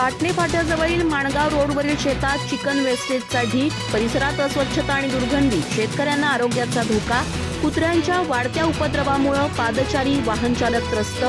पाटणे फाट्याजवळील माणगाव रोडवरील शेतात चिकन वेस्टेजचा ढीग, परिसरात अस्वच्छता आणि दुर्गंधी, शेतकऱ्यांना आरोग्याचा धोका, कुत्र्यांच्या वाढत्या उपद्रवामुळे पादचारी वाहन चालक त्रस्त।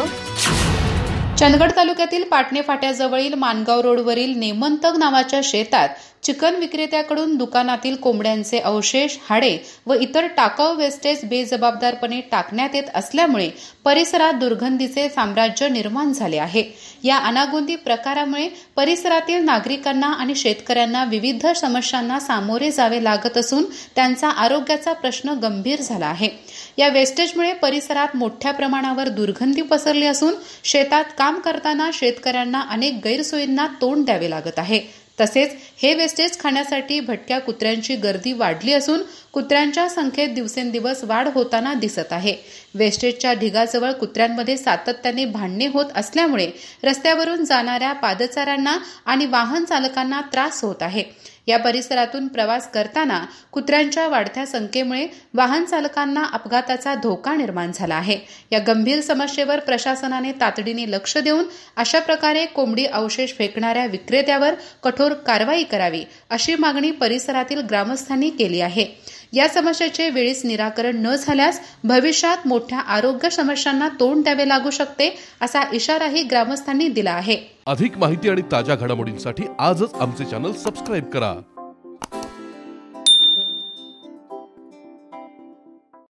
चंदगड तालुक्यातील पाटणे फाट्याजवळील माणगाव रोडवरील नेमंतग नावाच्या शेतात चिकन विक्रेत्याकडून दुकानातील कोंबड्यांचे अवशेष, हाडे व इतर टाकाऊ वेस्टेज बेजबाबदारपणे टाकण्यात येत असल्यामुळे परिसरात दुर्गंधीचे साम्राज्य निर्माण झाले आहे। या अनागोंदी प्रकारामुळे परिसरातील नागरिकांना आणि शेतकऱ्यांना विविध समस्यांना सामोरे जावे लागत असून त्यांचा आरोग्याचा प्रश्न गंभीर झाला आहे। या वेस्टेजमुळे परिसरात मोठ्या प्रमाणावर दुर्गंधी पसरली असून शेतात काम करताना शेतकऱ्यांना अनेक गैरसोयींना तोंड द्यावे लागत आहे। तसेच हे वेस्टेज खाण्यासाठी भटक्या कुत्र्यांची गर्दी वाढली असून कुत्र्यांच्या संख्येत दिवसेंदिवस वाढ होताना दिसत आहे। वेस्टेजच्या ढिगाजवळ कुत्र्यांमध्ये सातत्याने भांडणे होत असल्यामुळे रस्त्यावरून जाणाऱ्या पादचाऱ्यांना आणि वाहन चालकांना त्रास होत आहे। या परिसरातून प्रवास करताना कुत्र्यांच्या वाढत्या संख्येमुळे वाहन चालकांना अपघाताचा धोका निर्माण झाला आहे। या गंभीर समस्येवर प्रशासनाने तातडीने लक्ष देऊन अशा प्रकारे कोंबडी अवशेष फेकणाऱ्या विक्रेत्यावर कठोर कारवाई करावी अशी मागणी परिसरातील ग्रामस्थांनी केली आहे। या समस्येचे वेळीच निराकरण न झाल्यास भविष्यात मोठ्या आरोग्य समस्यांना तोंड द्यावे लागू शकते असा इशाराही ग्रामस्थांनी दिला आहे। अधिक माहिती आणि ताज्या घडामोडींसाठी आजच आमचे चॅनल सबस्क्राइब करा।